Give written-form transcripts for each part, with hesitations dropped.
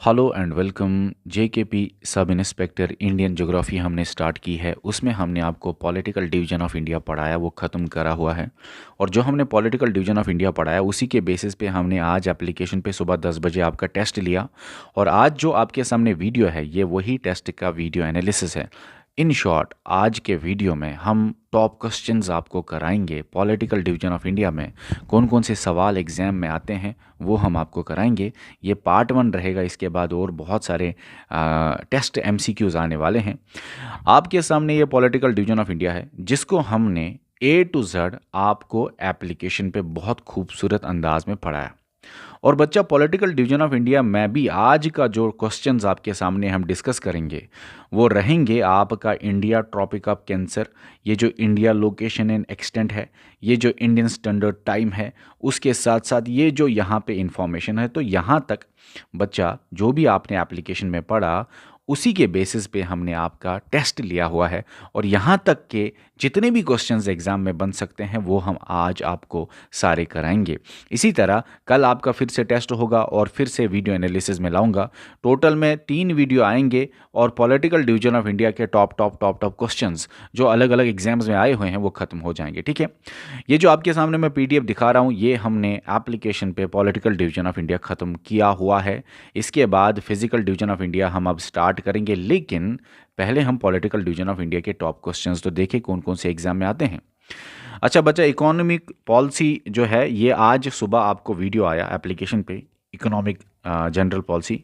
Hello and welcome. JKP sub inspector Indian geography हमने start की है। उसमें हमने आपको पॉलिटिकल डिवीजन ऑफ इंडिया पढ़ाया, वो ख़त्म करा हुआ है। और जो हमने पॉलिटिकल डिवीजन ऑफ इंडिया पढ़ाया उसी के बेसिस पे हमने आज एप्लीकेशन पे सुबह 10 बजे आपका टेस्ट लिया। और आज जो आपके सामने वीडियो है ये वही टेस्ट का वीडियो एनालिसिस है। इन शॉर्ट आज के वीडियो में हम टॉप क्वेश्चंस आपको कराएंगे। पॉलिटिकल डिवीजन ऑफ इंडिया में कौन कौन से सवाल एग्ज़ाम में आते हैं वो हम आपको कराएंगे। ये पार्ट 1 रहेगा। इसके बाद और बहुत सारे टेस्ट एमसीक्यूज़ आने वाले हैं। आपके सामने ये पॉलिटिकल डिवीजन ऑफ इंडिया है जिसको हमने ए टू जेड आपको एप्लीकेशन पे बहुत खूबसूरत अंदाज में पढ़ाया। और बच्चा, पॉलिटिकल डिवीजन ऑफ इंडिया में भी आज का जो क्वेश्चंस आपके सामने हम डिस्कस करेंगे वो रहेंगे आपका इंडिया ट्रॉपिक ऑफ कैंसर, ये जो इंडिया लोकेशन एंड एक्सटेंट है, ये जो इंडियन स्टैंडर्ड टाइम है, उसके साथ साथ ये जो यहाँ पे इंफॉर्मेशन है। तो यहाँ तक बच्चा जो भी आपने एप्लीकेशन में पढ़ा उसी के बेसिस पे हमने आपका टेस्ट लिया हुआ है। और यहाँ तक के जितने भी क्वेश्चंस एग्ज़ाम में बन सकते हैं वो हम आज आपको सारे कराएंगे। इसी तरह कल आपका फिर से टेस्ट होगा और फिर से वीडियो एनालिसिस में लाऊंगा। टोटल में 3 वीडियो आएंगे और पॉलिटिकल डिवीजन ऑफ इंडिया के top top top top questions जो अलग अलग एग्जाम्स में आए हुए हैं वो ख़त्म हो जाएंगे। ठीक है, ये जो आपके सामने मैं पीडीएफ दिखा रहा हूँ ये हमने एप्लीकेशन पे पॉलिटिकल डिवीजन ऑफ इंडिया ख़त्म किया हुआ है। इसके बाद फिजिकल डिवीजन ऑफ इंडिया हम अब स्टार्ट करेंगे, लेकिन पहले हम पॉलिटिकल डिवीजन ऑफ इंडिया के टॉप क्वेश्चंस तो देखें कौन कौन से एग्जाम में आते हैं। अच्छा बच्चा, इकोनॉमिक पॉलिसी जो है ये आज सुबह आपको वीडियो आया एप्लीकेशन पे, इकोनॉमिक जनरल पॉलिसी।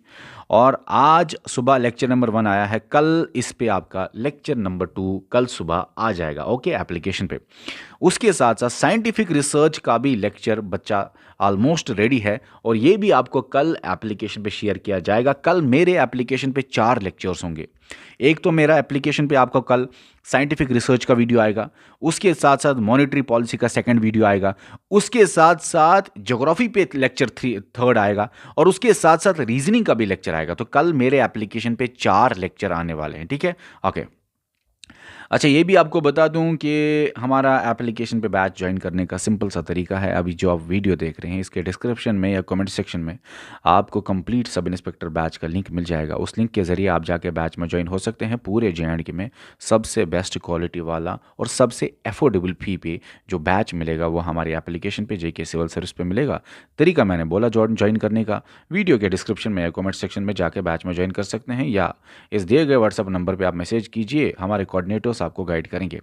और आज सुबह लेक्चर नंबर 1 आया है। कल इस पे आपका लेक्चर नंबर 2 कल सुबह आ जाएगा, ओके, एप्लीकेशन पे। उसके साथ साथ साइंटिफिक रिसर्च का भी लेक्चर बच्चा ऑलमोस्ट रेडी है और ये भी आपको कल एप्लीकेशन पे शेयर किया जाएगा। कल मेरे एप्लीकेशन पे 4 लेक्चर्स होंगे। एक तो मेरा एप्लीकेशन पे आपको कल साइंटिफिक रिसर्च का वीडियो आएगा, उसके साथ साथ मॉनेटरी पॉलिसी का सेकंड वीडियो आएगा, उसके साथ साथ ज्योग्राफी पे लेक्चर 3 आएगा और उसके साथ साथ रीजनिंग का भी लेक्चर आएगा। तो कल मेरे एप्लीकेशन पे 4 लेक्चर आने वाले हैं। ठीक है, ओके। अच्छा, ये भी आपको बता दूं कि हमारा एप्लीकेशन पे बैच ज्वाइन करने का सिंपल सा तरीका है। अभी जो आप वीडियो देख रहे हैं इसके डिस्क्रिप्शन में या कमेंट सेक्शन में आपको कंप्लीट सब इंस्पेक्टर बैच का लिंक मिल जाएगा। उस लिंक के ज़रिए आप जाके बैच में ज्वाइन हो सकते हैं। पूरे जे&के में सबसे बेस्ट क्वालिटी वाला और सबसे अफोर्डेबल फ़ी पे जो बैच मिलेगा वो हमारी एप्लीकेशन पे जेके सिविल सर्विस पे मिलेगा। तरीका मैंने बोला ज्वाइन करने का, वीडियो के डिस्क्रिप्शन में या कमेंट सेक्शन में जाके बैच में ज्वाइन कर सकते हैं या इस दिए गए व्हाट्सअप नंबर पर आप मैसेज कीजिए, हमारे कोऑर्डिनेटर्स आपको गाइड करेंगे।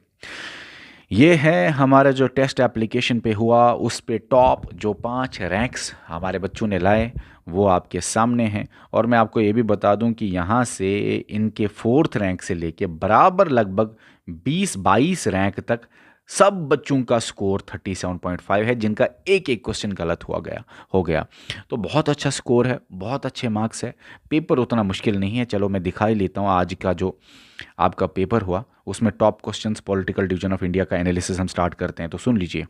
ये है हमारा जो टेस्ट एप्लीकेशन पे हुआ, उस पे टॉप जो 5 रैंक्स हमारे बच्चों ने लाए वो आपके सामने हैं। और मैं आपको ये भी बता दूं कि यहाँ से इनके 4th रैंक से लेके बराबर लगभग 20-22 रैंक तक सब बच्चों का स्कोर 37.5 है, जिनका एक एक क्वेश्चन गलत हो गया। तो बहुत अच्छा स्कोर है, बहुत अच्छे मार्क्स है। पेपर उतना मुश्किल नहीं है। चलो मैं दिखा ही लेता हूँ आज का जो आपका पेपर हुआ, उसमें top questions political division of India का एनालिसिस हम स्टार्ट करते हैं। तो सुन लीजिए,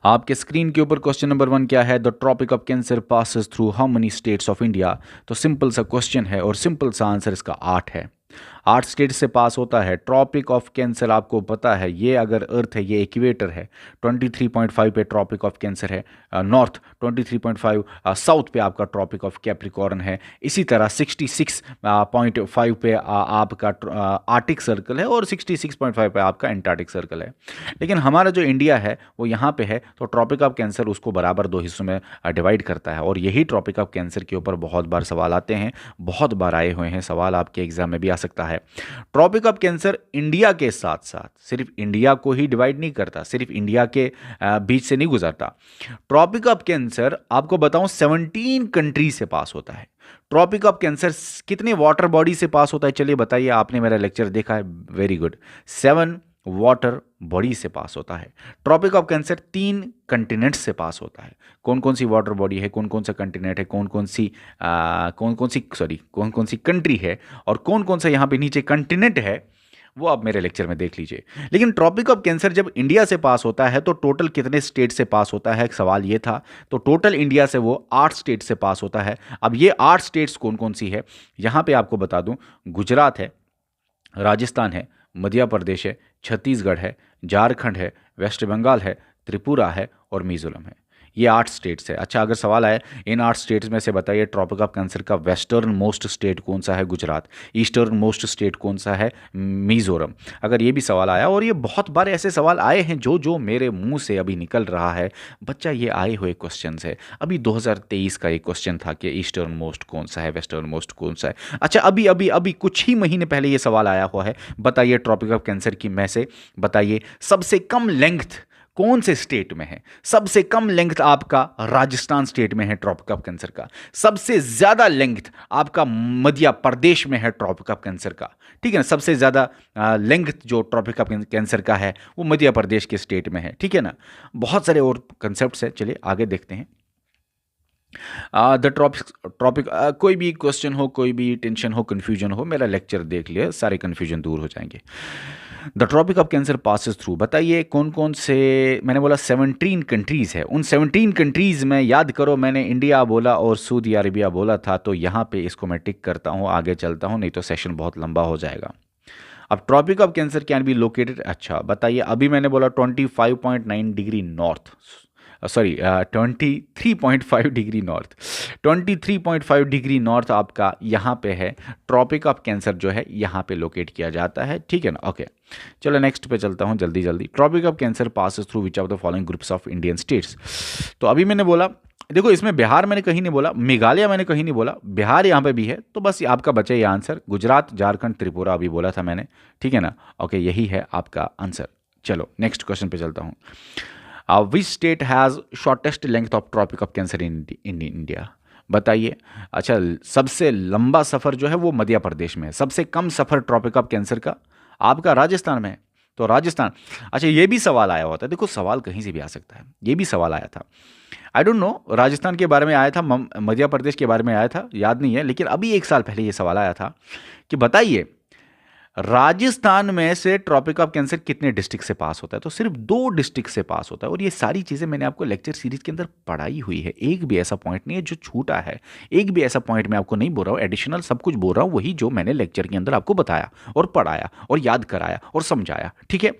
आपके स्क्रीन के ऊपर क्वेश्चन नंबर 1 क्या है? The tropic of cancer passes through how many states of India. तो सिंपल सा क्वेश्चन है और सिंपल सा आंसर इसका 8 है। 8 स्टेट से पास होता है। ट्रॉपिक ऑफ कैंसर आपको पता है, ये अगर अर्थ है ये इक्वेटर है, 23.5 पे ट्रॉपिक ऑफ कैंसर है नॉर्थ, 23.5 साउथ पे आपका ट्रॉपिक ऑफ कैप्रिकॉर्न है। इसी तरह 66.5 पे आपका आर्टिक सर्कल है और 66.5 पे आपका एंटार्क्टिक सर्कल है। लेकिन हमारा जो इंडिया है वो यहाँ पे है, तो ट्रॉपिक ऑफ कैंसर उसको बराबर 2 हिस्सों में डिवाइड करता है। और यही ट्रॉपिक ऑफ कैंसर के ऊपर बहुत बार सवाल आते हैं, बहुत बार आए हुए हैं सवाल, आपके एग्जाम में भी आ सकता है। ट्रॉपिक ऑफ कैंसर इंडिया के साथ साथ सिर्फ इंडिया को ही डिवाइड नहीं करता, सिर्फ इंडिया के बीच से नहीं गुजरता। ट्रॉपिक ऑफ कैंसर आपको बताऊं 17 कंट्री से पास होता है। ट्रॉपिक ऑफ कैंसर कितने वाटर बॉडी से पास होता है? चलिए बताइए, आपने मेरा लेक्चर देखा है, वेरी गुड। 7 वाटर बॉडी से पास होता है। ट्रॉपिक ऑफ कैंसर 3 कंटिनेंट से पास होता है। कौन कौन सी वाटर बॉडी है, कौन कौन सा कंटिनेंट है, कौन कौन सी कंट्री है और कौन कौन सा यहाँ पे नीचे कंटिनेंट है, वो आप मेरे लेक्चर में देख लीजिए। लेकिन ट्रॉपिक ऑफ कैंसर जब इंडिया से पास होता है तो टोटल कितने स्टेट से पास होता है, सवाल ये था। तो टोटल इंडिया से वो 8 स्टेट से पास होता है। अब ये 8 स्टेट्स कौन कौन सी है, यहाँ पे आपको बता दूं, गुजरात है, राजस्थान है, मध्य प्रदेश है, छत्तीसगढ़ है, झारखंड है, वेस्ट बंगाल है, त्रिपुरा है और मिजोरम है। ये 8 स्टेट्स है। अच्छा, अगर सवाल आए इन 8 स्टेट्स में से बताइए ट्रॉपिक ऑफ कैंसर का वेस्टर्न मोस्ट स्टेट कौन सा है, गुजरात। ईस्टर्न मोस्ट स्टेट कौन सा है, मिजोरम। अगर ये भी सवाल आया, और ये बहुत बार ऐसे सवाल आए हैं जो मेरे मुंह से अभी निकल रहा है बच्चा, ये आए हुए क्वेश्चन है। अभी 2023 का एक क्वेश्चन था कि ईस्टर्न मोस्ट कौन सा है, वेस्टर्न मोस्ट कौन सा है। अच्छा, अभी अभी अभी कुछ ही महीने पहले ये सवाल आया हुआ है, बताइए ट्रॉपिक ऑफ कैंसर की में से बताइए सबसे कम लेंथ कौन से स्टेट में है। सबसे कम लेंथ आपका राजस्थान स्टेट में है ट्रॉपिक ऑफ कैंसर का। सबसे ज्यादा लेंथ आपका मध्य प्रदेश में है ट्रॉपिक ऑफ कैंसर का। ठीक है ना, सबसे ज्यादा लेंथ जो ट्रॉपिक ऑफ कैंसर का है वो मध्य प्रदेश के स्टेट में है। ठीक है ना, बहुत सारे और कंसेप्ट्स है, चलिए आगे देखते हैं। द ट्रॉपिक कोई भी क्वेश्चन हो, कोई भी टेंशन हो, कंफ्यूजन हो, मेरा लेक्चर देख लिया, सारे कंफ्यूजन दूर हो जाएंगे। The tropic of cancer passes through, बताइए कौन कौन से, मैंने बोला 17 कंट्रीज है, उन 17 कंट्रीज में याद करो, मैंने इंडिया बोला और सऊदी अरेबिया बोला था, तो यहाँ पे इसको मैं टिक करता हूँ, आगे चलता हूँ, नहीं तो सेशन बहुत लंबा हो जाएगा। अब tropic of cancer can be located, अच्छा बताइए, अभी मैंने बोला 25.9 degree north, sorry 23.5 degree north, 23.5 degree north आपका यहाँ पे है। ट्रॉपिक ऑफ कैंसर जो है यहाँ पे लोकेट किया जाता है। ठीक है ना, ओके चलो नेक्स्ट पे चलता हूँ जल्दी जल्दी। Tropic of cancer passes through which of the following groups of Indian states. तो अभी मैंने बोला, देखो इसमें बिहार मैंने कहीं नहीं बोला, मेघालय मैंने कहीं नहीं बोला, बिहार यहाँ पे भी है, तो बस आपका बचा ये आंसर, गुजरात, झारखंड, त्रिपुरा अभी बोला था मैंने। ठीक है ना, ओके यही है आपका आंसर। चलो नेक्स्ट क्वेश्चन पे चलता हूँ। Which state has shortest length of tropic of cancer in India, बताइए। अच्छा, सबसे लंबा सफ़र जो है वो मध्य प्रदेश में है, सबसे कम सफ़र ट्रॉपिक ऑफ कैंसर का आपका राजस्थान में है, तो राजस्थान। अच्छा, ये भी सवाल आया होता है, देखो सवाल कहीं से भी आ सकता है, ये भी सवाल आया था, आई डोंट नो राजस्थान के बारे में आया था, मध्य प्रदेश के बारे में आया था, याद नहीं है, लेकिन अभी 1 साल पहले ये सवाल आया था कि बताइए राजस्थान में से ट्रॉपिक ऑफ कैंसर कितने डिस्ट्रिक्ट से पास होता है, तो सिर्फ 2 डिस्ट्रिक्ट से पास होता है। और ये सारी चीज़ें मैंने आपको लेक्चर सीरीज के अंदर पढ़ाई हुई है, एक भी ऐसा पॉइंट नहीं है जो छूटा है, एक भी ऐसा पॉइंट मैं आपको नहीं बोल रहा हूँ, एडिशनल सब कुछ बोल रहा हूँ, वही जो मैंने लेक्चर के अंदर आपको बताया और पढ़ाया और याद कराया और समझाया। ठीक है,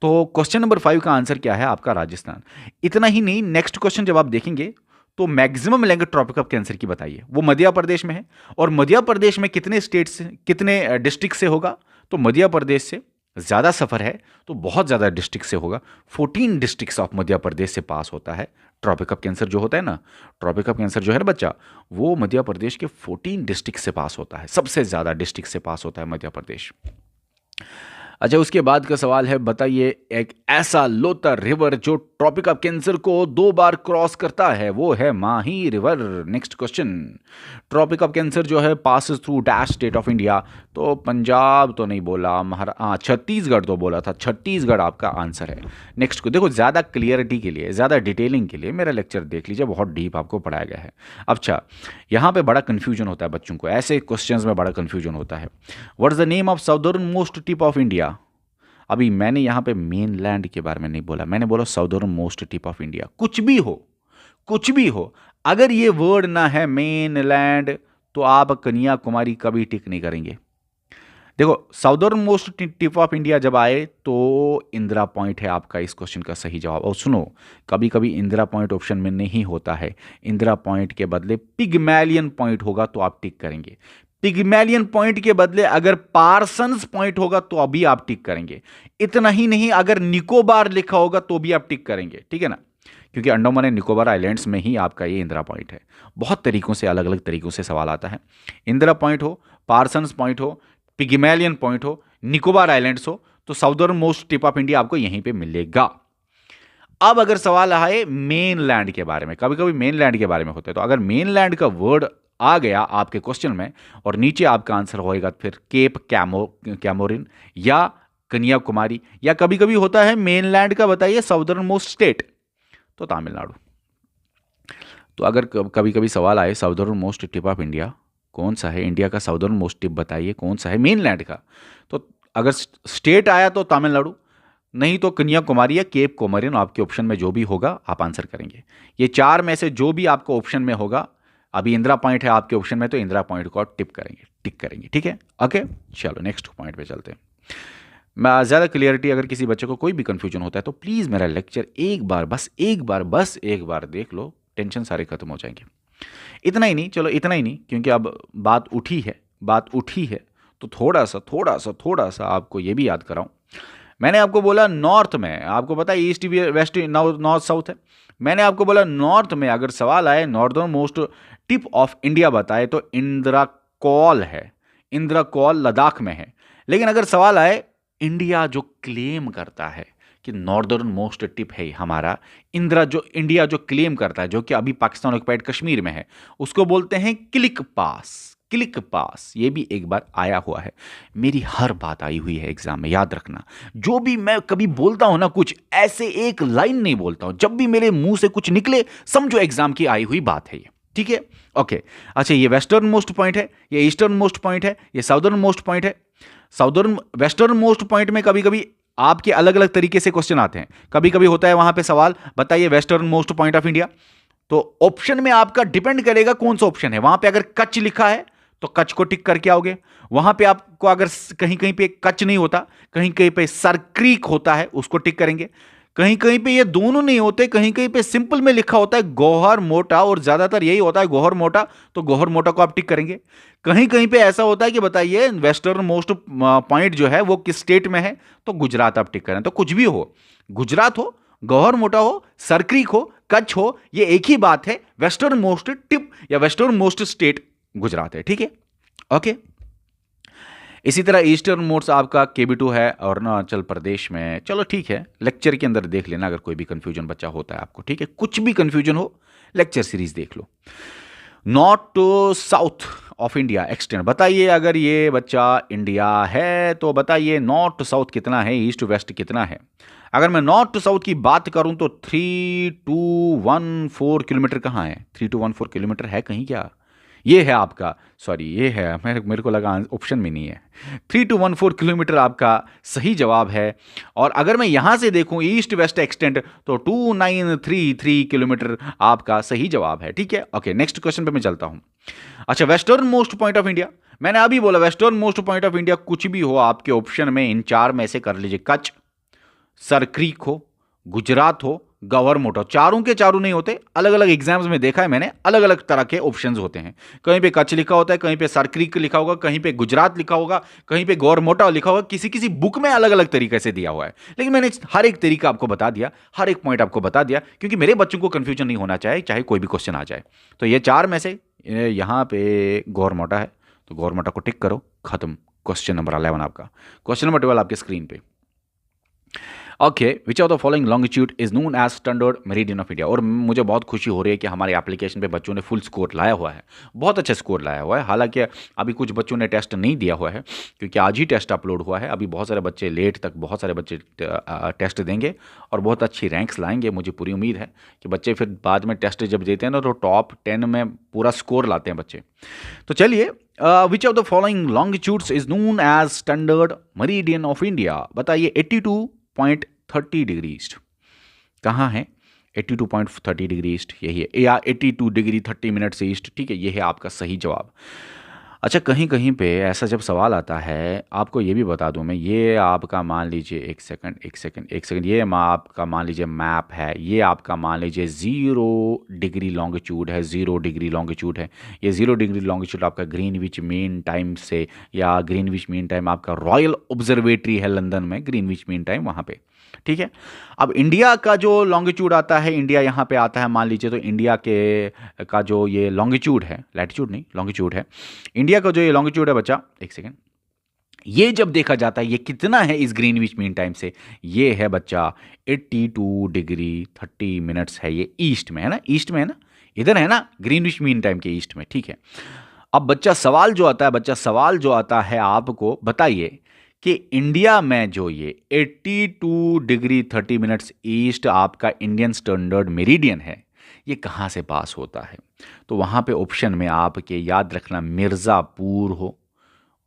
तो क्वेश्चन नंबर 5 का आंसर क्या है आपका राजस्थान। इतना ही नहीं, नेक्स्ट क्वेश्चन जब आप देखेंगे तो मैक्सिमम लेंगे ट्रॉपिक ऑफ कैंसर की, बताइए वो मध्य प्रदेश में है, और मध्य प्रदेश में कितने स्टेट से, कितने डिस्ट्रिक्ट से होगा, तो मध्य प्रदेश से ज़्यादा सफ़र है तो बहुत ज़्यादा डिस्ट्रिक्ट से होगा, 14 डिस्ट्रिक्ट्स ऑफ मध्य प्रदेश से पास होता है ट्रॉपिक ऑफ कैंसर जो होता है ना, ट्रॉपिक ऑफ कैंसर जो है ना बच्चा, वो मध्य प्रदेश के 14 डिस्ट्रिक्ट से पास होता है, सबसे ज़्यादा डिस्ट्रिक्ट से पास होता है मध्य प्रदेश। अच्छा, उसके बाद का सवाल है, बताइए एक ऐसा लोतर रिवर जो ट्रॉपिक ऑफ कैंसर को 2 बार क्रॉस करता है, वो है Mahi river. Next question, Tropic of Cancer जो है passes through dash state of India, तो पंजाब तो नहीं बोला, छत्तीसगढ़ तो बोला था, छत्तीसगढ़ आपका आंसर है। नेक्स्ट को देखो, ज़्यादा क्लियरिटी के लिए, ज़्यादा डिटेलिंग के लिए मेरा लेक्चर देख लीजिए, बहुत डीप आपको पढ़ाया गया है। अच्छा, यहाँ पे बड़ा कन्फ्यूजन होता है बच्चों को, ऐसे क्वेश्चन में बड़ा कन्फ्यूजन होता है। What is the name of southern most tip of India. अभी मैंने यहाँ पे मेन लैंड के बारे में नहीं बोला, मैंने बोला southern most tip of India. कुछ भी हो, कुछ भी हो, अगर ये वर्ड ना है मेन लैंड तो आप कन्याकुमारी कभी टिक नहीं करेंगे। देखो, southern most tip of India जब आए तो इंदिरा पॉइंट है आपका इस क्वेश्चन का सही जवाब। और सुनो, कभी कभी इंदिरा पॉइंट ऑप्शन में नहीं होता है, इंदिरा पॉइंट के बदले पिग्मेलियन पॉइंट होगा तो आप टिक करेंगे। पिग्मेलियन पॉइंट के बदले अगर पार्सन्स पॉइंट होगा तो अभी आप टिक करेंगे। इतना ही नहीं, अगर निकोबार लिखा होगा तो भी आप टिक करेंगे। ठीक है ना, क्योंकि अंडमान एंड निकोबार आइलैंड्स में ही आपका ये इंदिरा पॉइंट है। बहुत तरीकों से, अलग अलग तरीकों से सवाल आता है। इंदिरा पॉइंट हो, पार्सन्स पॉइंट हो, पिग्मेलियन पॉइंट हो, निकोबार आइलैंड्स हो, तो southern most tip of India आपको यहीं पे मिलेगा। अब अगर सवाल आए मेन लैंड के बारे में, कभी कभी मेन लैंड के बारे में होता है, तो अगर मेन लैंड का वर्ड आ गया आपके क्वेश्चन में और नीचे आपका आंसर होएगा फिर केप कैमोरिन या कन्याकुमारी, या कभी कभी होता है मेनलैंड का बताइए साउदर्न मोस्ट स्टेट, तो तमिलनाडु। तो अगर कभी कभी सवाल आए southern most tip of India कौन सा है, इंडिया का साउदर्न मोस्ट टिप बताइए कौन सा है मेनलैंड का, तो अगर स्टेट आया तो तमिलनाडु, नहीं तो कन्याकुमारी या केप कोमरिन, आपके ऑप्शन में जो भी होगा आप आंसर करेंगे। ये 4 में से जो भी आपको ऑप्शन में होगा, अभी इंदिरा पॉइंट है आपके ऑप्शन में तो इंदिरा पॉइंट को टिक करेंगे। ठीक है, ओके चलो नेक्स्ट पॉइंट पे चलते हैं। मैं ज़्यादा क्लियरिटी, अगर किसी बच्चे को कोई भी कन्फ्यूजन होता है तो प्लीज़ मेरा लेक्चर एक बार, बस एक बार देख लो, टेंशन सारे खत्म हो जाएंगे। इतना ही नहीं, चलो इतना ही नहीं, क्योंकि अब बात उठी है तो थोड़ा सा आपको ये भी याद कराऊं। मैंने आपको बोला नॉर्थ में, आपको पता है ईस्ट वेस्ट नॉर्थ साउथ है। मैंने आपको बोला नॉर्थ में अगर सवाल आए northern most tip of India बताए तो इंदिरा कॉल है, इंदिरा कॉल लद्दाख में है। लेकिन अगर सवाल आए इंडिया जो क्लेम करता है कि नॉर्दर्न मोस्ट टिप है हमारा, इंडिया जो क्लेम करता है, जो कि अभी पाकिस्तान ऑक्युपाइड कश्मीर में है, उसको बोलते हैं क्लिक पास। क्लिक पास ये भी एक बार आया हुआ है, मेरी हर बात आई हुई है एग्जाम में, याद रखना। जो भी मैं कभी बोलता हूं ना, कुछ ऐसे एक लाइन नहीं बोलता हूं, जब भी मेरे मुंह से कुछ निकले समझो एग्जाम की आई हुई बात है ये, ठीक है? ओके, अच्छा, ये वेस्टर्न मोस्ट पॉइंट है, ये ईस्टर्न मोस्ट पॉइंट है, ये साउदर्न मोस्ट पॉइंट है। वेस्टर्न मोस्ट पॉइंट में कभी कभी आपके अलग अलग तरीके से क्वेश्चन आते हैं। कभी कभी होता है वहां पे सवाल, बताइए western most point of India. तो ऑप्शन में आपका डिपेंड करेगा कौन सा ऑप्शन है। वहां पे अगर कच्छ लिखा है तो कच्छ को टिक करके आओगे। वहां पे आपको अगर कहीं कहीं पे कच्छ नहीं होता, कहीं कहीं पे सर क्रीक होता है, उसको टिक करेंगे। कहीं कहीं पे ये दोनों नहीं होते, कहीं कहीं पे सिंपल में लिखा होता है गौहर मोटा, और ज्यादातर यही होता है गौहर मोटा, तो गौहर मोटा को आप टिक करेंगे। कहीं कहीं पे ऐसा होता है कि बताइए वेस्टर्न मोस्ट पॉइंट जो है वो किस स्टेट में है, तो गुजरात आप टिक करें। तो कुछ भी हो, गुजरात हो, गौहर मोटा हो, सरक्रीक हो, कच्छ हो, ये एक ही बात है, वेस्टर्न मोस्ट टिप या वेस्टर्न मोस्ट स्टेट गुजरात है, ठीक है? ओके, इसी तरह ईस्टर्न मोस्ट आपका केबी2 है अरुणाचल प्रदेश में। चलो ठीक है, लेक्चर के अंदर देख लेना अगर कोई भी कंफ्यूजन बच्चा होता है आपको, ठीक है? कुछ भी कंफ्यूजन हो लेक्चर सीरीज देख लो। North to south of India extend, बताइए अगर ये बच्चा इंडिया है तो बताइए नॉर्थ टू साउथ कितना है, ईस्ट टू वेस्ट कितना है। अगर मैं नॉर्थ टू साउथ की बात करूं तो 3214 किलोमीटर कहाँ है? 3214 किलोमीटर है कहीं क्या? ये है आपका, सॉरी ये है, मेरे को लगा ऑप्शन में नहीं है। 3214 किलोमीटर आपका सही जवाब है। और अगर मैं यहां से देखूं ईस्ट वेस्ट एक्सटेंड तो 2933 किलोमीटर आपका सही जवाब है, ठीक है? ओके, नेक्स्ट क्वेश्चन पे मैं चलता हूं। अच्छा, western most point of India, मैंने अभी बोला western most point of India कुछ भी हो आपके ऑप्शन में, इन चार में से कर लीजिए। कच्छ, सरक्रीक हो, गुजरात हो, गौहर मोटा, चारों के चारों नहीं होते। अलग अलग एग्जाम्स में देखा है मैंने, अलग अलग तरह के ऑप्शेंस होते हैं। कहीं पे कच्छ लिखा होता है, कहीं पे सरक्रीक लिखा होगा, कहीं पे गुजरात लिखा होगा, कहीं पे गौहर मोटा लिखा होगा। किसी किसी बुक में अलग अलग तरीके से दिया हुआ है, लेकिन मैंने हर एक तरीका आपको बता दिया, हर एक पॉइंट आपको बता दिया, क्योंकि मेरे बच्चों को कंफ्यूजन नहीं होना चाहिए, चाहे कोई भी क्वेश्चन आ जाए। तो ये चार में से यहाँ पे गौहर मोटा है, तो गौहर मोटा को टिक करो, खत्म। क्वेश्चन नंबर 11 आपका। क्वेश्चन नंबर 12 आपके स्क्रीन पे। Okay, which of the following longitude is known as standard meridian of India. और मुझे बहुत खुशी हो रही है कि हमारे एप्लीकेशन पे बच्चों ने फुल स्कोर लाया हुआ है, बहुत अच्छा स्कोर लाया हुआ है। हालांकि अभी कुछ बच्चों ने टेस्ट नहीं दिया हुआ है, क्योंकि आज ही टेस्ट अपलोड हुआ है। अभी बहुत सारे बच्चे लेट तक, बहुत सारे बच्चे टेस्ट देंगे और बहुत अच्छी रैंक्स लाएंगे। मुझे पूरी उम्मीद है कि बच्चे फिर बाद में टेस्ट जब देते हैं ना, तो टॉप 10 में पूरा स्कोर लाते हैं बच्चे। तो चलिए, which of the following longitudes is known as standard meridian of India, बताइए। 82.30 डिग्री ईस्ट कहाँ है? 82.30 डिग्री ईस्ट यही है, या 82 डिग्री 30 मिनट से ईस्ट, ठीक है? ये है आपका सही जवाब। अच्छा, कहीं कहीं पे ऐसा जब सवाल आता है, आपको ये भी बता दूं मैं, ये आपका मान लीजिए, एक सेकंड, ये आपका मान लीजिए मैप है, ये आपका मान लीजिए 0 डिग्री लॉन्गिट्यूड है, 0 डिग्री लॉन्गिट्यूड है। ये 0 डिग्री लॉन्गिट्यूड आपका ग्रीनविच मीन टाइम से, या ग्रीनविच मीन टाइम आपका रॉयल ऑब्जर्वेटरी है लंदन में, ग्रीनविच मीन टाइम वहाँ पे, ठीक है? अब इंडिया का जो लॉन्गिट्यूड आता है, इंडिया यहाँ पे आता है मान लीजिए, तो इंडिया के का जो ये लॉन्गिट्यूड है, लैटिट्यूड नहीं लॉन्गिट्यूड है, इंडिया का जो ये लॉन्गिट्यूड है बच्चा, एक सेकेंड, ये जब देखा जाता है ये कितना है इस ग्रीनविच मीन टाइम से, ये है बच्चा 82 डिग्री 30 मिनट्स है। ये ईस्ट में है ना, ईस्ट में है ना, इधर है ना ग्रीनविच मीन टाइम के ईस्ट में, ठीक है? अब बच्चा सवाल जो आता है आपको, बताइए कि इंडिया में जो ये 82 डिग्री 30 मिनट्स ईस्ट आपका इंडियन स्टैंडर्ड मेरिडियन है, ये कहाँ से पास होता है? तो वहाँ पे ऑप्शन में आपके याद रखना, मिर्ज़ापुर हो,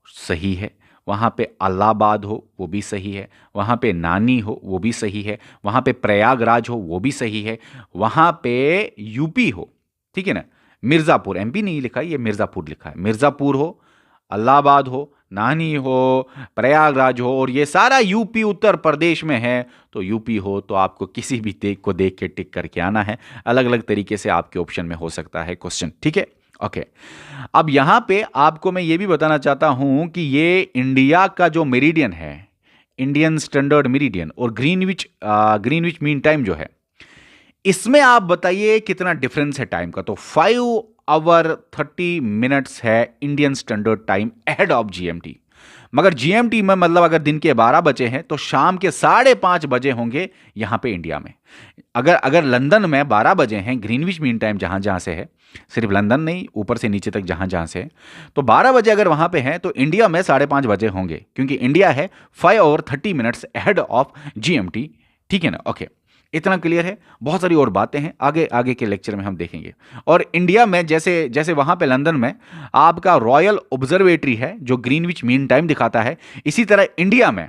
सही है। वहाँ पे अलाहाबाद हो, वो भी सही है। वहाँ पे नानी हो, वो भी सही है। वहाँ पे प्रयागराज हो, वो भी सही है। वहाँ पे यूपी हो, ठीक है ना, मिर्ज़ापुर, एमपी नहीं लिखा है, ये मिर्ज़ापुर लिखा है। मिर्ज़ापुर हो, इलाहाबाद हो, नानी हो, प्रयागराज हो, और ये सारा यूपी उत्तर प्रदेश में है, तो यूपी हो तो आपको किसी भी देख के टिक करके आना है। अलग अलग तरीके से आपके ऑप्शन में हो सकता है क्वेश्चन, ठीक है। ओके, अब यहां पे आपको मैं ये भी बताना चाहता हूं कि ये इंडिया का जो मेरिडियन है, इंडियन स्टैंडर्ड मेरिडियन, और ग्रीनविच मीन टाइम जो है, इसमें आप बताइए कितना डिफरेंस है टाइम का। तो 5 आवर 30 मिनट्स है Indian Standard time ahead of GMT. मगर जीएमटी में मतलब अगर दिन के 12 बजे हैं तो शाम के 5:30 बजे होंगे यहां पे इंडिया में। अगर अगर लंदन में 12 बजे हैं, ग्रीनविच मीन टाइम जहां जहां से है, सिर्फ लंदन नहीं, ऊपर से नीचे तक जहां जहां से है, तो 12 बजे अगर वहां पे हैं तो इंडिया में 5:30 बजे होंगे, क्योंकि इंडिया है 5 hour 30 minutes ahead of GMT. ठीक है ना। ओके, इतना क्लियर है। बहुत सारी और बातें हैं, आगे आगे के लेक्चर में हम देखेंगे। और इंडिया में जैसे जैसे वहां पे लंदन में आपका रॉयल ऑब्जर्वेटरी है जो ग्रीनविच मीन टाइम दिखाता है, इसी तरह इंडिया में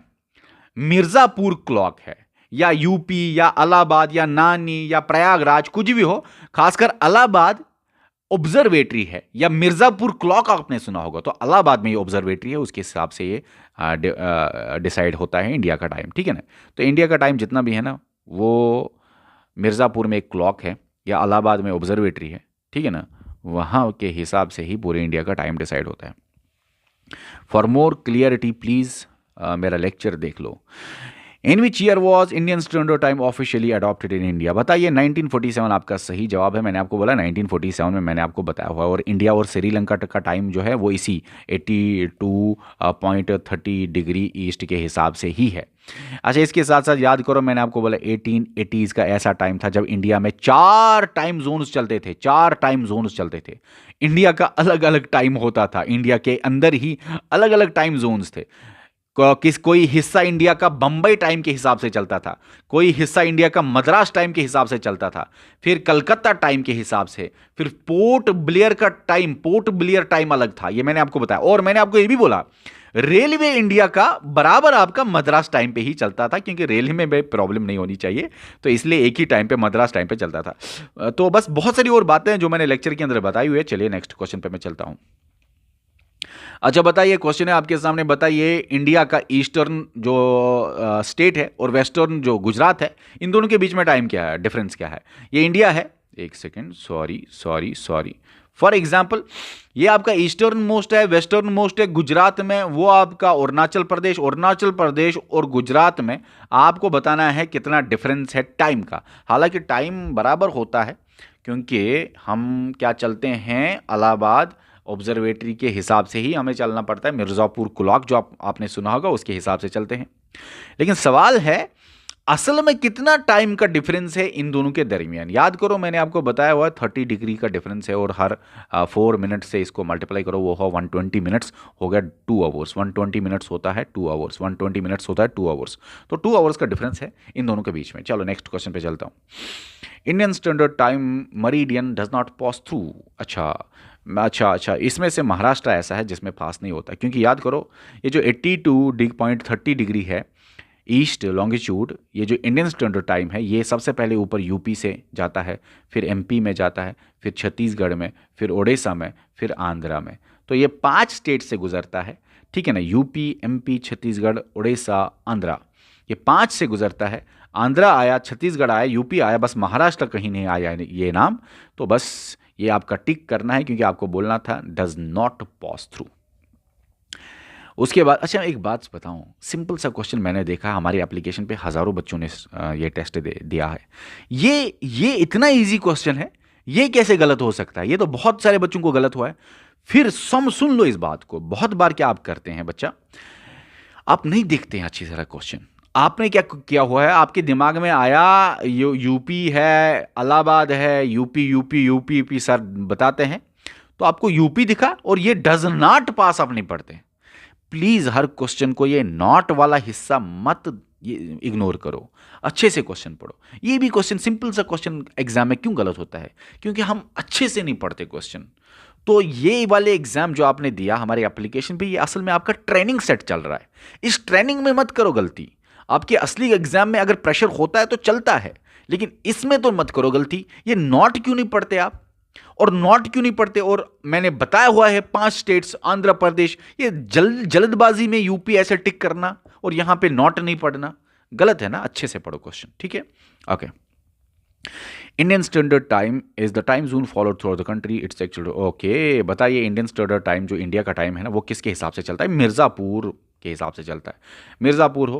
मिर्जापुर क्लॉक है, या यूपी या इलाहाबाद या नानी या प्रयागराज कुछ भी हो, खासकर इलाहाबाद ऑब्जर्वेटरी है या मिर्जापुर क्लॉक आपने सुना होगा, तो इलाहाबाद में ये ऑब्जर्वेटरी है, उसके हिसाब से ये डिसाइड होता है इंडिया का टाइम। ठीक है ना। तो इंडिया का टाइम जितना भी है ना, वो मिर्ज़ापुर में एक क्लॉक है या इलाहाबाद में ऑब्जर्वेटरी है, ठीक है ना, वहाँ के हिसाब से ही पूरे इंडिया का टाइम डिसाइड होता है। फॉर मोर क्लियरिटी प्लीज़ मेरा लेक्चर देख लो। In which year was Indian Standard Time officially adopted in India? बताइए। 1947 आपका सही जवाब है। मैंने आपको बोला 1947 में, मैंने आपको बताया हुआ। और इंडिया और श्रीलंका का टाइम जो है वो इसी 82.30 डिग्री ईस्ट के हिसाब से ही है। अच्छा, इसके साथ साथ याद करो, मैंने आपको बोला 1880s का ऐसा टाइम था जब इंडिया में 4 टाइम जोन्स चलते थे। 4 टाइम जोन्स चलते थे। इंडिया का अलग अलग टाइम होता था, इंडिया के अंदर ही अलग अलग टाइम जोन्स थे। कोई हिस्सा इंडिया का बंबई टाइम के हिसाब से चलता था, कोई हिस्सा इंडिया का मद्रास टाइम के हिसाब से चलता था, फिर कलकत्ता टाइम के हिसाब से, फिर पोर्ट ब्लेयर टाइम अलग था, ये मैंने आपको बताया। और मैंने आपको ये भी बोला, रेलवे इंडिया का बराबर आपका मद्रास टाइम पे ही चलता था, क्योंकि रेलवे में प्रॉब्लम नहीं होनी चाहिए, तो इसलिए एक ही टाइम पे मद्रास टाइम पे चलता था। तो बस बहुत सारी और बातें हैं जो मैंने लेक्चर के अंदर बताई हुई है। चलिए नेक्स्ट क्वेश्चन पे मैं चलता हूं। अच्छा बताइए, क्वेश्चन है आपके सामने, बताइए इंडिया का ईस्टर्न जो स्टेट है और वेस्टर्न जो गुजरात है, इन दोनों के बीच में टाइम क्या है, डिफरेंस क्या है? ये इंडिया है, एक सेकेंड, सॉरी फॉर एग्जाम्पल, ये आपका ईस्टर्न मोस्ट है, वेस्टर्न मोस्ट है गुजरात में, वो आपका अरुणाचल प्रदेश और गुजरात में आपको बताना है कितना डिफरेंस है टाइम का। हालांकि टाइम बराबर होता है, क्योंकि हम क्या चलते हैं, इलाहाबाद ऑब्जर्वेटरी के हिसाब से ही हमें चलना पड़ता है। मिर्ज़ापुर क्लॉक जो आपने सुना होगा उसके हिसाब से चलते हैं। लेकिन सवाल है असल में कितना टाइम का डिफरेंस है इन दोनों के दरमियान। याद करो, मैंने आपको बताया हुआ 30 डिग्री का डिफरेंस है, और हर 4 मिनट से इसको मल्टीप्लाई करो, वो हो 120 मिनट्स, हो गया 2 आवर्स। 120 मिनट्स होता है 2 आवर्स, 120 मिनट्स होता है 2 आवर्स। तो 2 आवर्स का डिफरेंस है इन दोनों के बीच में। चलो नेक्स्ट क्वेश्चन पे चलता हूँ। Indian Standard Time meridian does not pass through. अच्छा, इसमें से महाराष्ट्र ऐसा है जिसमें पास नहीं होता, क्योंकि याद करो ये जो 82.30 डिग्री है ईस्ट लॉन्गिट्यूड, ये जो इंडियन स्टैंडर्ड टाइम है, ये सबसे पहले ऊपर यूपी से जाता है, फिर एमपी में जाता है, फिर छत्तीसगढ़ में, फिर ओडिशा में, फिर आंध्रा में। तो ये 5 स्टेट से गुजरता है, ठीक है ना। यूपी, एमपी, छत्तीसगढ़, ओडिशा, आंध्रा, ये 5 से गुजरता है। आंध्रा आया, छत्तीसगढ़ आया, यूपी आया, बस महाराष्ट्र कहीं नहीं आया ये नाम। तो बस ये आपका टिक करना है, क्योंकि आपको बोलना था डज नॉट पास थ्रू। उसके बाद अच्छा एक बात बताऊं, सिंपल सा क्वेश्चन मैंने देखा हमारी एप्लीकेशन पे हज़ारों बच्चों ने ये टेस्ट दिया है। ये इतना इजी क्वेश्चन है, ये कैसे गलत हो सकता है? ये तो बहुत सारे बच्चों को गलत हुआ है। फिर सुन लो इस बात को। बहुत बार क्या आप करते हैं बच्चा, आप नहीं देखते हैं अच्छी तरह क्वेश्चन। आपने क्या किया हुआ है, आपके दिमाग में आया यूपी है, इलाहाबाद है, यूपी सर बताते हैं, तो आपको यूपी दिखा और ये डज नॉट पास आप नहीं पढ़ते। प्लीज हर क्वेश्चन को ये नॉट वाला हिस्सा मत इग्नोर करो, अच्छे से क्वेश्चन पढ़ो। ये भी क्वेश्चन सिंपल सा क्वेश्चन एग्जाम में क्यों गलत होता है? क्योंकि हम अच्छे से नहीं पढ़ते क्वेश्चन। तो ये वाले एग्जाम जो आपने दिया हमारे एप्लीकेशन पे, ये असल में आपका ट्रेनिंग सेट चल रहा है। इस ट्रेनिंग में मत करो गलती। आपके असली एग्जाम में अगर प्रेशर होता है तो चलता है, लेकिन इसमें तो मत करो गलती। ये नॉट क्यों नहीं पढ़ते आप? और नॉट क्यों नहीं पढ़ते? और मैंने बताया हुआ है 5 स्टेट्स, आंध्र प्रदेश, ये जल्दबाजी में यूपी ऐसे टिक करना और यहां पे नॉट नहीं पढ़ना गलत है ना। अच्छे से पढ़ो क्वेश्चन, ठीक है। Okay, Indian Standard time is the time zone followed through the country, it's actually okay. बताइए इंडियन स्टैंडर्ड टाइम जो इंडिया का टाइम है ना, वो किसके हिसाब से चलता है? मिर्ज़ापुर के हिसाब से चलता है। मिर्ज़ापुर हो,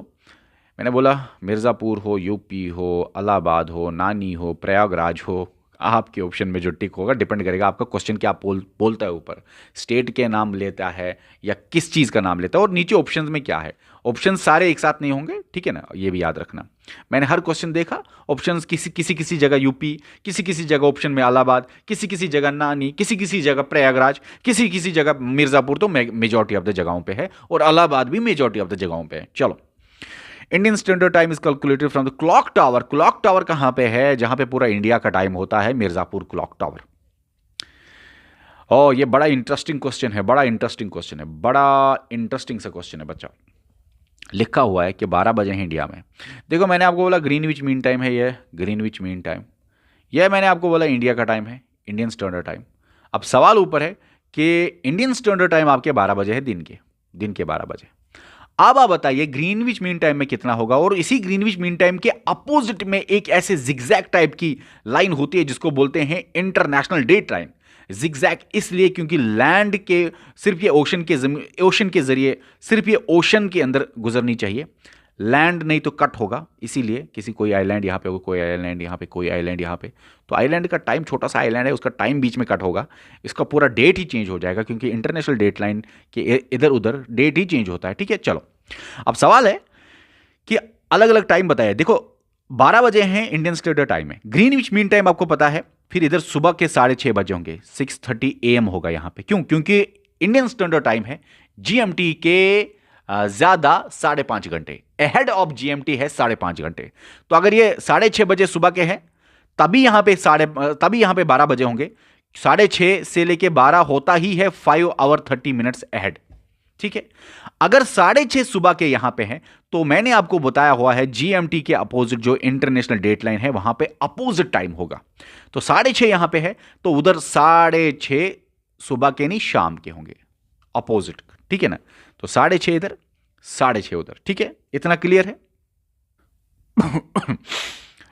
मैंने बोला मिर्ज़ापुर हो, यूपी हो, इलाहाबाद हो, नानी हो, प्रयागराज हो, आपके ऑप्शन में जो टिक होगा डिपेंड करेगा आपका क्वेश्चन क्या बोलता है। ऊपर स्टेट के नाम लेता है या किस चीज़ का नाम लेता है, और नीचे ऑप्शंस में क्या है। ऑप्शंस सारे एक साथ नहीं होंगे, ठीक है ना, ये भी याद रखना। मैंने हर क्वेश्चन देखा, ऑप्शंस किसी जगह यूपी, किसी जगह ऑप्शन में इलाहाबाद, किसी जगह नानी, किसी जगह प्रयागराज, किसी जगह मिर्ज़ापुर, तो मेजॉरिटी ऑफ द जगहों पे है, और इलाहाबाद भी मेजॉरिटी ऑफ द जगहों पे है। चलो, Indian Standard time is calculated from the clock tower. Clock tower कहां पे है? जहां पे पूरा इंडिया का टाइम होता है, मिर्जापुर क्लॉक टावर। ये बड़ा इंटरेस्टिंग क्वेश्चन है, बड़ा इंटरेस्टिंग क्वेश्चन है, बड़ा इंटरेस्टिंग सा क्वेश्चन है बच्चा। लिखा हुआ है कि 12 बजे हैं इंडिया में। देखो मैंने आपको बोला ग्रीनविच मीन टाइम है, ये ग्रीनविच मीन टाइम, यह मैंने आपको बोला इंडिया का टाइम है, इंडियन स्टैंडर्ड टाइम। अब सवाल ऊपर है कि इंडियन स्टैंडर्ड टाइम आपके 12 बजे है, दिन के 12 बजे। अब आप बताइए ग्रीनविच मीन टाइम में कितना होगा? और इसी ग्रीनविच मीन टाइम के अपोजिट में एक ऐसे जिगजैग टाइप की लाइन होती है जिसको बोलते हैं इंटरनेशनल डे टाइम। जिगजैग इसलिए क्योंकि लैंड के सिर्फ ये ओशन के जरिए सिर्फ ये ओशन के अंदर गुजरनी चाहिए, लैंड नहीं तो कट होगा। इसीलिए किसी कोई आइलैंड यहाँ पे होगा, कोई आइलैंड यहाँ पे, कोई आइलैंड यहाँ पे, तो आइलैंड का टाइम, छोटा सा आइलैंड है उसका टाइम बीच में कट होगा, इसका पूरा डेट ही चेंज हो जाएगा क्योंकि इंटरनेशनल डेट लाइन के इधर उधर डेट ही चेंज होता है, ठीक है। चलो, अब सवाल है कि अलग अलग टाइम बताया। देखो 12 बजे हैं इंडियन स्टैंडर्ड टाइम में, ग्रीनविच मीन टाइम आपको पता है, फिर इधर सुबह के 6:30 बजे होंगे, 6:30 AM होगा यहाँ पे। क्यों? क्योंकि इंडियन स्टैंडर्ड टाइम है GMT के ज्यादा 5.5 घंटे, अहेड ऑफ GMT है 5.5 घंटे। तो अगर ये 6:30 बजे सुबह के हैं तभी यहां पे 12 बजे होंगे। 6:30 से लेके 12 होता ही है 5 आवर 30 मिनट्स अहेड, ठीक है। अगर 6:30 सुबह के यहां पे हैं तो मैंने आपको बताया हुआ है GMT के अपोजिट जो इंटरनेशनल डेट लाइन है वहां पे अपोजिट टाइम होगा। तो 6:30 यहां पे है तो उधर 6:30 सुबह के नहीं शाम के होंगे, अपोजिट, ठीक है ना। तो 6:30 इधर, 6:30 उधर, ठीक है। इतना क्लियर है?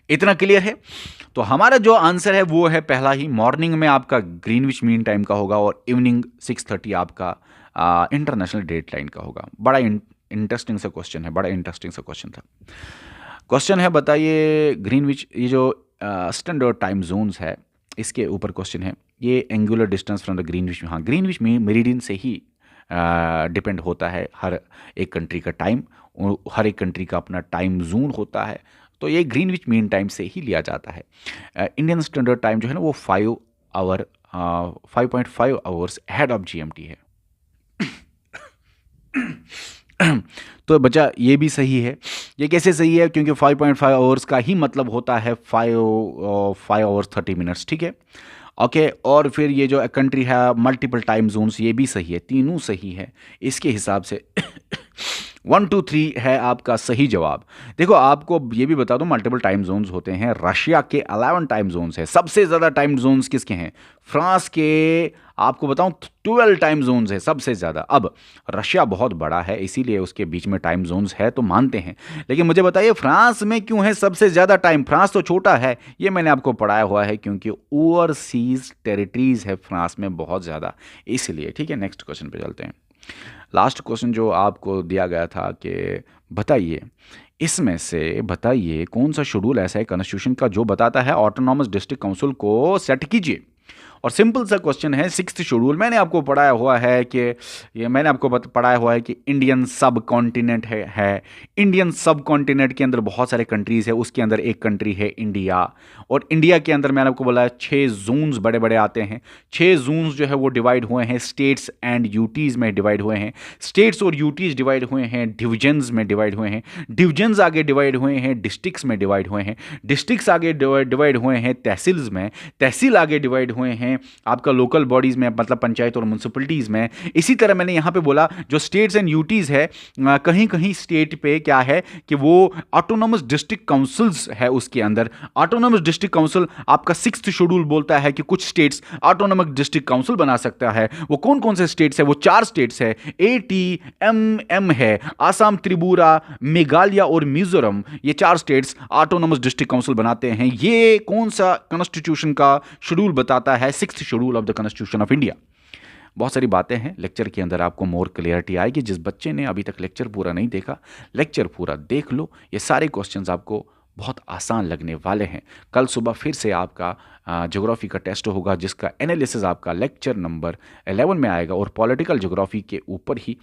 इतना क्लियर है? तो हमारा जो आंसर है वो है पहला ही, मॉर्निंग में आपका ग्रीनविच मीन टाइम का होगा और इवनिंग 6:30 आपका इंटरनेशनल डेट लाइन का होगा। बड़ा इंटरेस्टिंग सा क्वेश्चन है, बड़ा इंटरेस्टिंग सा क्वेश्चन था। क्वेश्चन है, बताइए ग्रीनविच, ये जो स्टैंडर्ड टाइम जोन्स है इसके ऊपर क्वेश्चन है, ये angular distance from the Greenwich, हाँ ग्रीनविच में मेरिडियन से ही डिपेंड होता है हर एक कंट्री का टाइम, हर एक कंट्री का अपना टाइम जोन होता है, तो ये ग्रीनविच मीन टाइम से ही लिया जाता है। इंडियन स्टैंडर्ड टाइम जो है ना वो 5.5 आवर्स हेड ऑफ GMT है। तो बच्चा ये भी सही है। ये कैसे सही है? क्योंकि 5.5 आवर्स का ही मतलब होता है 5 आवर्स 30 मिनट्स, ठीक है। ओके, और फिर ये जो कंट्री है मल्टीपल टाइम जोन्स, ये भी सही है, तीनों सही है इसके हिसाब से। 1 2 3 है आपका सही जवाब। देखो आपको ये भी बता दूं, मल्टीपल टाइम जोन्स होते हैं, रशिया के 11 टाइम जोन्स है। सबसे ज़्यादा टाइम जोन्स किसके हैं? फ्रांस के, आपको बताऊं 12 टाइम जोन्स है सबसे ज़्यादा। अब रशिया बहुत बड़ा है इसीलिए उसके बीच में टाइम जोन्स है तो मानते हैं, लेकिन मुझे बताइए फ्रांस में क्यों है सबसे ज़्यादा टाइम? फ्रांस तो छोटा है, ये मैंने आपको पढ़ाया हुआ है, क्योंकि ओवरसीज टेरिटरीज है फ्रांस में बहुत ज़्यादा, इसलिए, ठीक है। नेक्स्ट क्वेश्चन पे चलते हैं। लास्ट क्वेश्चन जो आपको दिया गया था कि बताइए इसमें से बताइए कौन सा शेड्यूल ऐसा है कॉन्स्टिट्यूशन का जो बताता है ऑटोनॉमस डिस्ट्रिक्ट काउंसिल को सेट कीजिए। और सिंपल सा क्वेश्चन है, 6th शेड्यूल मैंने आपको पढ़ाया हुआ है कि पढ़ाया हुआ है कि इंडियन सब कॉन्टिनेंट है। इंडियन सब कॉन्टिनेंट के अंदर बहुत सारे कंट्रीज़ है, उसके अंदर एक कंट्री है इंडिया, और इंडिया के अंदर मैंने आपको बोला 6 जोन्स बड़े बड़े आते हैं। 6 जोन्स जो है वो डिवाइड हुए हैं स्टेट्स एंड यूटीज़ में डिवाइड हुए हैं। स्टेट्स और यूटीज़ डिवाइड हुए हैं डिविजन्स में डिवाइड हुए हैं। डिविजन्स आगे डिवाइड हुए हैं डिस्ट्रिक्ट्स में डिवाइड हुए हैं। डिस्ट्रिक्ट्स आगे डिवाइड हुए हैं तहसील्स में। तहसील आगे डिवाइड हुए हैं में, आपका लोकल बॉडीज़ में, मतलब पंचायत और म्यूनसिपलिटीज़ में। इसी तरह मैंने यहाँ पे बोला जो स्टेट्स एंड यूटीज़ है, कहीं कहीं स्टेट पे क्या है कि वो ऑटोनोमस डिस्ट्रिक्ट काउंसिल्स है, उसके अंदर ऑटोनोमस डिस्ट्रिक्ट काउंसिल आपका 6th शेड्यूल बोलता है कि कुछ स्टेट्स ऑटोनोमस डिस्ट्रिक्ट काउंसिल बना सकता है। वो कौन कौन से स्टेट्स है? वो 4 स्टेट्स है, ATMM है, आसाम, त्रिपुरा, मेघालय और मिजोरम। ये 4 स्टेट्स ऑटोनोमस डिस्ट्रिक्ट काउंसिल बनाते हैं। ये कौन सा कॉन्स्टिट्यूशन का शेड्यूल बताता है? 6th schedule of the constitution of India. बहुत सारी बातें हैं, लेक्चर के अंदर आपको मोर क्लियरिटी आएगी। जिस बच्चे ने अभी तक लेक्चर पूरा नहीं देखा, लेक्चर पूरा देख लो। ये सारे क्वेश्चंस आपको बहुत आसान लगने वाले हैं। कल सुबह फिर से आपका ज्योग्राफी का टेस्ट होगा, जिसका एनालिसिस आपका लेक्चर नंबर 11 में आएगा, और पॉलिटिकल ज्योग्राफी के ऊपर ही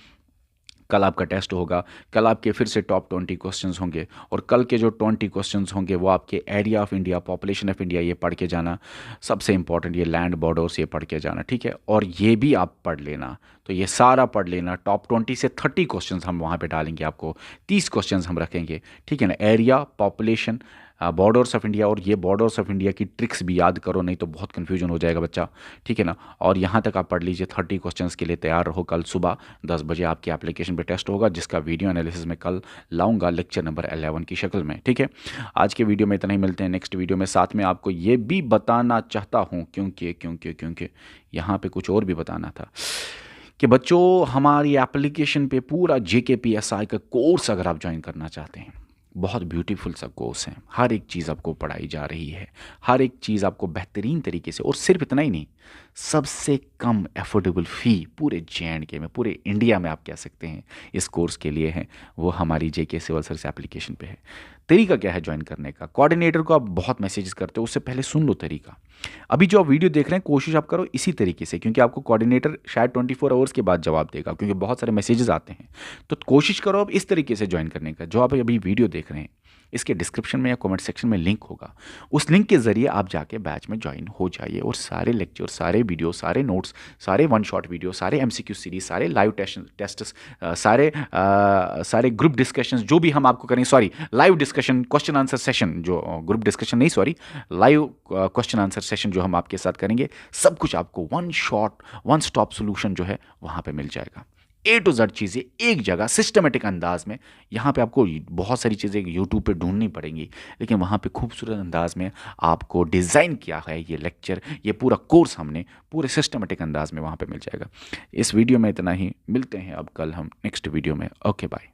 कल आपका टेस्ट होगा। कल आपके फिर से टॉप 20 क्वेश्चंस होंगे, और कल के जो 20 क्वेश्चंस होंगे वो आपके area of India, population of India, ये पढ़ के जाना। सबसे इंपॉर्टेंट ये लैंड बॉर्डर्स, ये पढ़ के जाना, ठीक है। और ये भी आप पढ़ लेना, तो ये सारा पढ़ लेना। टॉप 20 से 30 क्वेश्चंस हम वहाँ पे डालेंगे, आपको 30 क्वेश्चंस हम रखेंगे, ठीक है ना। Area, population, borders of India, और ये बॉर्डर्स ऑफ इंडिया की ट्रिक्स भी याद करो, नहीं तो बहुत कन्फ्यूजन हो जाएगा बच्चा, ठीक है ना। और यहाँ तक आप पढ़ लीजिए। 30 क्वेश्चंस के लिए तैयार रहो। कल सुबह 10 बजे आपकी एप्लीकेशन पे टेस्ट होगा, जिसका वीडियो एनालिसिस में कल लाऊंगा लेक्चर नंबर 11 की शक्ल में, ठीक है। आज के वीडियो में इतना ही, मिलते हैं नेक्स्ट वीडियो में। साथ में आपको ये भी बताना चाहता हूँ, क्योंकि यहाँ पर कुछ और भी बताना था कि बच्चों, हमारी एप्लीकेशन पे पूरा JKPSI का कोर्स अगर आप ज्वाइन करना चाहते हैं, बहुत ब्यूटीफुल सा कोर्स है। हर एक चीज़ आपको पढ़ाई जा रही है, हर एक चीज़ आपको बेहतरीन तरीके से, और सिर्फ इतना ही नहीं, सबसे कम एफोर्डेबल फ़ी पूरे JNK में, पूरे इंडिया में आप कह सकते हैं इस कोर्स के लिए है। वो हमारी JK सिविल सर्विस एप्लीकेशन पे है। तरीका क्या है ज्वाइन करने का? कोऑर्डिनेटर को आप बहुत मैसेजेस करते हो, उससे पहले सुन लो तरीका। अभी जो आप वीडियो देख रहे हैं, कोशिश आप करो इसी तरीके से, क्योंकि आपको कोऑर्डिनेटर शायद 24 आवर्स के बाद जवाब देगा, क्योंकि बहुत सारे मैसेजेस आते हैं। तो कोशिश करो अब इस तरीके से ज्वाइन करने का। जो आप अभी वीडियो देख रहे हैं, इसके डिस्क्रिप्शन में या कमेंट सेक्शन में लिंक होगा, उस लिंक के ज़रिए आप जाके बैच में ज्वाइन हो जाइए, और सारे लेक्चर, सारे वीडियो, सारे नोट्स, सारे 1 शॉट वीडियो, सारे MCQ सीरीज, सारे लाइव टेस्ट, सारे ग्रुप डिस्कशंस जो भी हम आपको करें, sorry live discussion, question answer session, जो ग्रुप डिस्कशन नहीं, sorry live question answer session जो हम आपके साथ करेंगे, सब कुछ आपको 1 शॉट 1 स्टॉप सोल्यूशन जो है वहाँ पे मिल जाएगा। A to Z चीज़ें एक जगह सिस्टमेटिक अंदाज में। यहाँ पे आपको बहुत सारी चीज़ें यूट्यूब पे ढूंढनी पड़ेंगी, लेकिन वहाँ पे खूबसूरत अंदाज में आपको डिज़ाइन किया है ये लेक्चर, ये पूरा कोर्स हमने पूरे सिस्टमेटिक अंदाज में वहाँ पे मिल जाएगा। इस वीडियो में इतना ही, मिलते हैं अब कल हम नेक्स्ट वीडियो में। Okay bye.